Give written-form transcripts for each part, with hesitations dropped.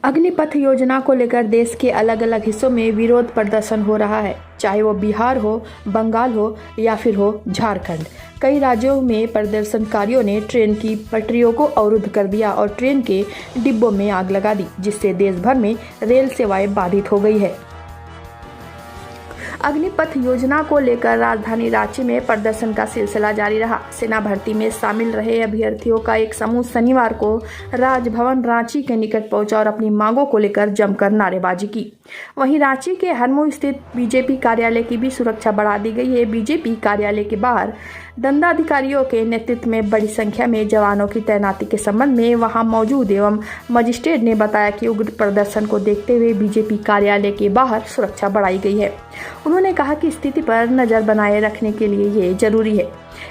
अग्निपथ योजना को लेकर देश के अलग अलग हिस्सों में विरोध प्रदर्शन हो रहा है, चाहे वो बिहार हो, बंगाल हो या फिर हो झारखंड। कई राज्यों में प्रदर्शनकारियों ने ट्रेन की पटरियों को अवरुद्ध कर दिया और ट्रेन के डिब्बों में आग लगा दी, जिससे देश भर में रेल सेवाएं बाधित हो गई है। अग्निपथ योजना को लेकर राजधानी रांची में प्रदर्शन का सिलसिला जारी रहा। सेना भर्ती में शामिल रहे अभ्यर्थियों का एक समूह शनिवार को राजभवन रांची के निकट पहुंचा और अपनी मांगों को लेकर जमकर नारेबाजी की। वहीं रांची के हरमू स्थित बीजेपी कार्यालय की भी सुरक्षा बढ़ा दी गई है। बीजेपी कार्यालय के बाहर दंडाधिकारियों के नेतृत्व में बड़ी संख्या में जवानों की तैनाती के संबंध में वहां मौजूद एवं मजिस्ट्रेट ने बताया कि उग्र प्रदर्शन को देखते हुए बीजेपी कार्यालय के बाहर सुरक्षा बढ़ाई गई है। उन्होंने कहा कि स्थिति पर नजर बनाए रखने के लिए ये जरूरी है।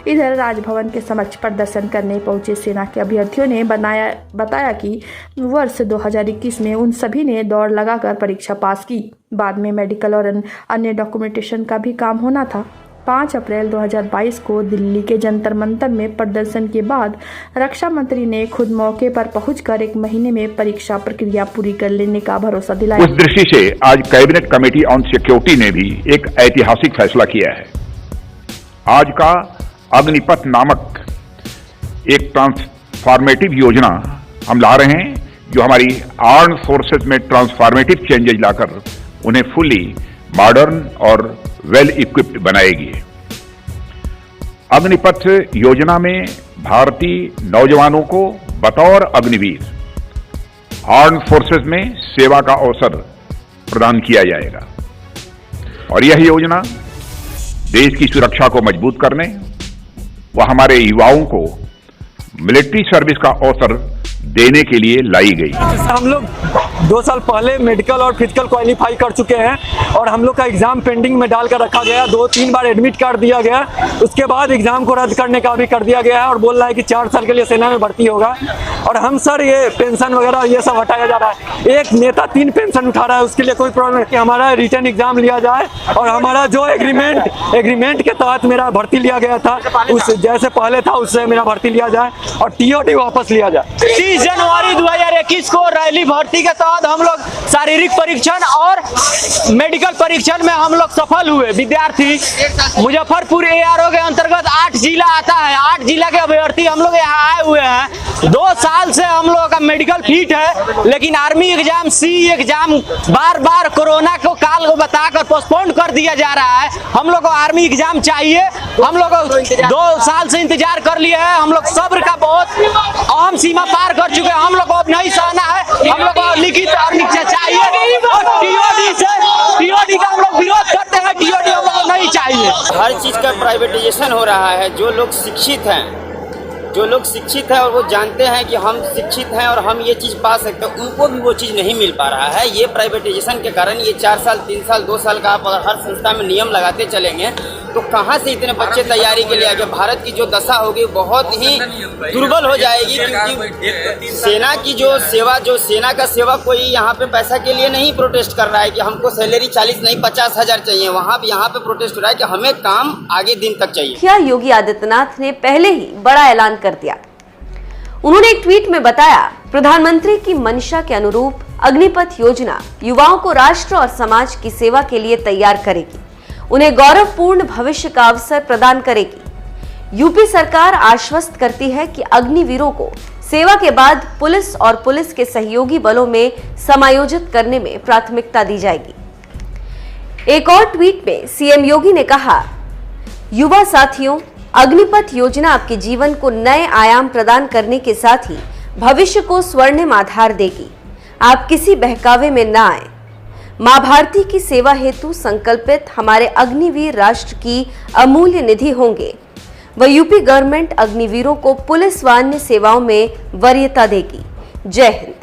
इधर राजभवन के समक्ष प्रदर्शन करने पहुंचे सेना के अभ्यर्थियों ने बताया कि वर्ष 2021 में उन सभी ने दौड़ लगाकर परीक्षा पास की। बाद में मेडिकल और अन्य डॉक्यूमेंटेशन का भी काम होना था। 5 अप्रैल 2022 को दिल्ली के जंतर मंतर में प्रदर्शन के बाद रक्षा मंत्री ने खुद मौके पर पहुंचकर 1 महीने में परीक्षा प्रक्रिया पूरी कर लेने का भरोसा दिलाया। उस दृष्टि से आज कैबिनेट कमेटी ऑन सिक्योरिटी ने भी एक ऐतिहासिक फैसला किया है। आज का अग्निपथ नामक एक ट्रांसफॉर्मेटिव योजना हम ला रहे हैं, जो हमारी आर्म्ड फोर्सेस में ट्रांसफॉर्मेटिव चेंजेज लाकर उन्हें फुली मॉडर्न और वेल इक्विप्ड बनाएगी। अग्निपथ योजना में भारतीय नौजवानों को बतौर अग्निवीर आर्म्ड फोर्सेस में सेवा का अवसर प्रदान किया जाएगा और यह योजना देश की सुरक्षा को मजबूत करने व हमारे युवाओं को मिलिट्री सर्विस का अवसर देने के लिए लाई गई। हम लोग 2 साल पहले मेडिकल और फिजिकल क्वालिफाई कर चुके हैं और हम लोग का एग्जाम पेंडिंग में डालकर रखा गया। 2-3 बार एडमिट कर दिया गया, उसके बाद एग्जाम को रद्द करने का भी कर दिया गया है और बोल रहा है कि 4 साल के लिए सेना में भर्ती होगा। और हम सर ये पेंशन वगैरह ये सब हटाया जा रहा है। एक नेता 3 पेंशन उठा रहा है, उसके लिए कोई प्रॉब्लम नहीं। हमारा रिटर्न एग्जाम लिया जाए और हमारा जो एग्रीमेंट के तहत मेरा भर्ती लिया गया था, उस जैसे पहले था उससे मेरा भर्ती लिया जाए और TOT वापस लिया जाए। 30 जनवरी 2021 को रैली भर्ती के तहत हम लोग शारीरिक परीक्षण और मेडिकल परीक्षण में हम लोग सफल हुए। विद्यार्थी मुजफ्फरपुर ARO के अंतर्गत 8 जिला आता है। 8 जिला के अभ्यर्थी हम लोग यहाँ आए हुए हैं। 2 साल से हम लोगों का मेडिकल फिट है, लेकिन आर्मी एग्जाम CE एग्जाम बार बार कोरोना को काल को बताकर पोस्टपोन कर दिया जा रहा है। हम लोग को आर्मी एग्जाम चाहिए। हम लोग 2 साल से इंतजार कर लिए हैं। हम लोग सब्र का बहुत अहम सीमा पार कर चुके हैं। हम लोग को अब नहीं सहना है। हम लोग को लिखित और नीचे चाहिए और TOT का हम लोग विरोध करते हैं। TOT हम लोग को नहीं चाहिए। हर चीज का प्राइवेटाइजेशन हो रहा है। जो लोग शिक्षित हैं और वो जानते हैं कि हम शिक्षित हैं और हम ये चीज़ पा सकते हैं, उनको भी वो चीज़ नहीं मिल पा रहा है। ये प्राइवेटाइजेशन के कारण ये 4 साल 3 साल 2 साल का आप अगर हर संस्था में नियम लगाते चलेंगे तो कहाँ से इतने बच्चे तैयारी के लिए आगे। भारत की जो दशा होगी बहुत ही दुर्बल हो जाएगी, क्योंकि सेना की जो सेना का सेवा कोई यहाँ पे पैसा के लिए नहीं प्रोटेस्ट कर रहा है कि हमको सैलरी 40 नहीं 50,000 चाहिए। यहाँ पे प्रोटेस्ट हो रहा है कि हमें काम आगे दिन तक चाहिए। क्या योगी आदित्यनाथ ने पहले ही बड़ा ऐलान कर दिया। उन्होंने एक ट्वीट में बताया, प्रधानमंत्री की मंशा के अनुरूप अग्निपथ योजना युवाओं को राष्ट्र और समाज की सेवा के लिए तैयार करेगी, उन्हें गौरवपूर्ण भविष्य का अवसर प्रदान करेगी। यूपी सरकार आश्वस्त करती है कि अग्निवीरों को सेवा के बाद पुलिस और पुलिस के सहयोगी बलों में समायोजित करने में प्राथमिकता दी जाएगी। एक और ट्वीट में सीएम योगी ने कहा, युवा साथियों, अग्निपथ योजना आपके जीवन को नए आयाम प्रदान करने के साथ ही भविष्य को स्वर्णिम आधार देगी। आप किसी बहकावे में ना आए। मां भारती की सेवा हेतु संकल्पित हमारे अग्निवीर राष्ट्र की अमूल्य निधि होंगे। वह यूपी गवर्नमेंट अग्निवीरों को पुलिस व अन्य सेवाओं में वरीयता देगी। जय हिंद।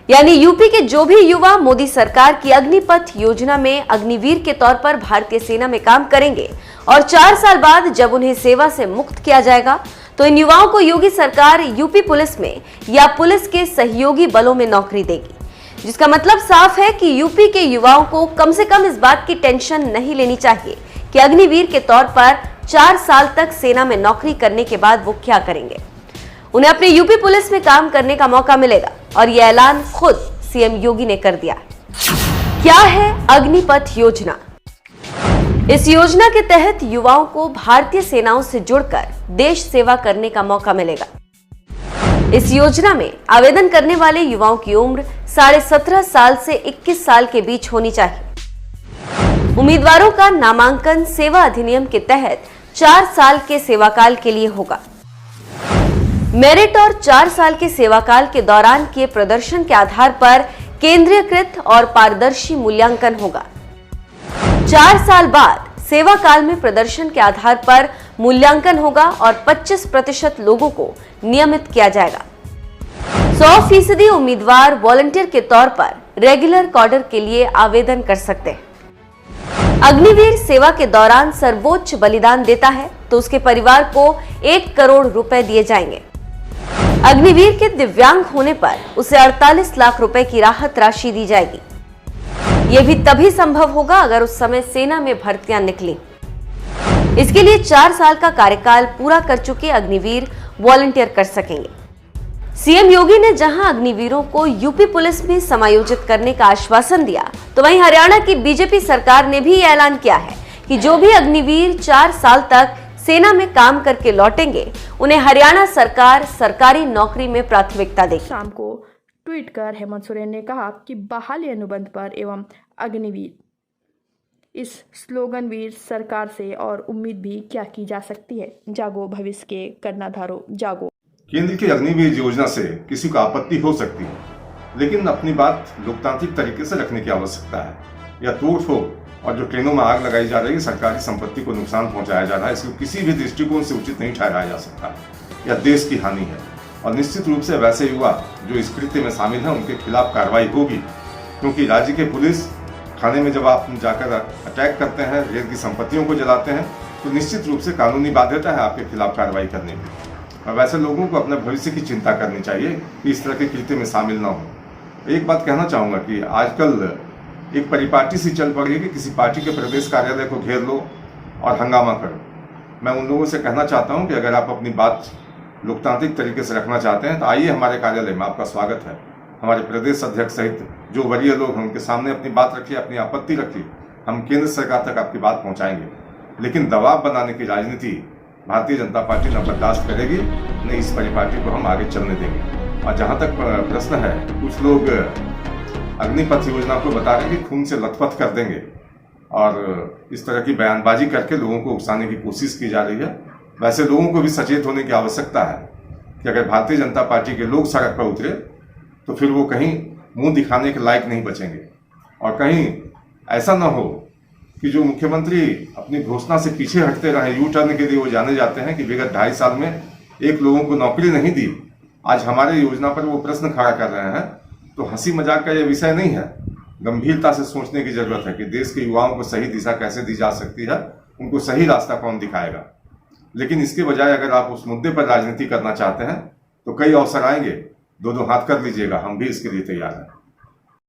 यानी यूपी के जो भी युवा मोदी सरकार की अग्निपथ योजना में अग्निवीर के तौर पर भारतीय सेना में काम करेंगे और 4 साल बाद जब उन्हें सेवा से मुक्त किया जाएगा तो इन युवाओं को योगी सरकार यूपी पुलिस में या पुलिस के सहयोगी बलों में नौकरी देगी। जिसका मतलब साफ है कि यूपी के युवाओं को कम से कम इस बात की टेंशन नहीं लेनी चाहिए कि अग्निवीर के तौर पर 4 साल तक सेना में नौकरी करने के बाद वो क्या करेंगे। उन्हें अपने यूपी पुलिस में काम करने का मौका मिलेगा और यह ऐलान खुद सीएम योगी ने कर दिया। क्या है अग्निपथ योजना? इस योजना के तहत युवाओं को भारतीय सेनाओं से जुड़कर देश सेवा करने का मौका मिलेगा। इस योजना में आवेदन करने वाले युवाओं की उम्र 17.5 साल से 21 साल के बीच होनी चाहिए। उम्मीदवारों का नामांकन सेवा अधिनियम के तहत 4 साल के सेवाकाल के लिए होगा। मेरिट और 4 साल के सेवाकाल के दौरान किए प्रदर्शन के आधार पर केंद्रीयकृत और पारदर्शी मूल्यांकन होगा। 4 साल बाद सेवा काल में प्रदर्शन के आधार पर मूल्यांकन होगा और 25% लोगों को नियमित किया जाएगा। 100% उम्मीदवार वॉलंटियर के तौर पर रेगुलर कॉडर के लिए आवेदन कर सकते हैं। अग्निवीर सेवा के दौरान सर्वोच्च बलिदान देता है तो उसके परिवार को 1 करोड़ रुपए दिए जाएंगे। अग्निवीर के दिव्यांग होने पर उसे 48 लाख रुपए की राहत राशि दी जाएगी। यह भी तभी संभव होगा अगर उस समय सेना में भर्तियां निकली। इसके लिए 4 साल का कार्यकाल पूरा कर चुके अग्निवीर वॉलंटियर कर सकेंगे। सीएम योगी ने जहां अग्निवीरों को यूपी पुलिस में समायोजित करने का आश्वासन दिया, तो वहीं हरियाणा की बीजेपी सरकार ने भी यह ऐलान किया है कि जो भी अग्निवीर 4 साल तक सेना में काम करके लौटेंगे, उन्हें हरियाणा सरकार सरकारी नौकरी में प्राथमिकता देगी। शाम को ट्वीट कर हेमंत सोरेन ने कहा कि बहाली अनुबंध पर एवं अग्निवीर इस स्लोगन वीर सरकार से और उम्मीद भी क्या की जा सकती है। जागो भविष्य के कर्णधारों जागो। केंद्र की अग्निवीर योजना से किसी को आपत्ति हो सकती है, लेकिन अपनी बात लोकतांत्रिक तरीके से रखने की आवश्यकता है। यह तोड़ ठोक और जो ट्रेनों में आग लगाई जा रही है, सरकारी संपत्ति को नुकसान पहुंचाया जा रहा है, इसको किसी भी दृष्टिकोण से उचित नहीं ठहराया जा सकता। यह देश की हानि है और निश्चित रूप से वैसे युवा जो इस कृत्य में शामिल हैं उनके खिलाफ कार्रवाई होगी, क्योंकि राज्य के पुलिस थाने में जब आप जाकर अटैक करते हैं, रेल की संपत्तियों को जलाते हैं, तो निश्चित रूप से कानूनी बाध्यता है आपके खिलाफ कार्रवाई करने की। और वैसे लोगों को अपने भविष्य की चिंता करनी चाहिए कि इस तरह के कृत्य में शामिल ना हो। एक बात कहना चाहूँगा कि आजकल एक परिपाटी सी चल पड़ी है कि किसी पार्टी के प्रदेश कार्यालय को घेर लो और हंगामा करो। मैं उन लोगों से कहना चाहता हूँ कि अगर आप अपनी बात लोकतांत्रिक तरीके से रखना चाहते हैं तो आइए, हमारे कार्यालय में आपका स्वागत है। हमारे प्रदेश अध्यक्ष सहित जो वरीय लोग हैं उनके सामने अपनी बात रखिए, अपनी आपत्ति रखिए। हम केंद्र सरकार तक आपकी बात पहुंचाएंगे, लेकिन दबाव बनाने की राजनीति भारतीय जनता पार्टी न बर्दाश्त करेगी, न इस परिपाटी को हम आगे चलने देंगे। और जहां तक प्रश्न है, कुछ लोग अग्निपथ योजना को बता रहे हैं कि खून से लथपथ कर देंगे और इस तरह की बयानबाजी करके लोगों को उकसाने की कोशिश की जा रही है। वैसे लोगों को भी सचेत होने की आवश्यकता है कि अगर भारतीय जनता पार्टी के लोग सड़क पर उतरे तो फिर वो कहीं मुंह दिखाने के लायक नहीं बचेंगे। और कहीं ऐसा ना हो कि जो मुख्यमंत्री अपनी घोषणा से पीछे हटते रहे, यू टर्न के लिए वो जाने जाते हैं कि विगत 2.5 साल में एक लोगों को नौकरी नहीं दी, आज हमारे योजना पर वो प्रश्न खड़ा कर रहे हैं। तो हंसी मजाक का ये विषय नहीं है, गंभीरता से सोचने की जरूरत है कि देश के युवाओं को सही दिशा कैसे दी जा सकती है, उनको सही रास्ता कौन दिखाएगा। लेकिन इसके बजाय अगर आप उस मुद्दे पर राजनीति करना चाहते हैं तो कई अवसर आएंगे, दो हाथ कर लीजिएगा, हम भी इसके लिए तैयार हैं।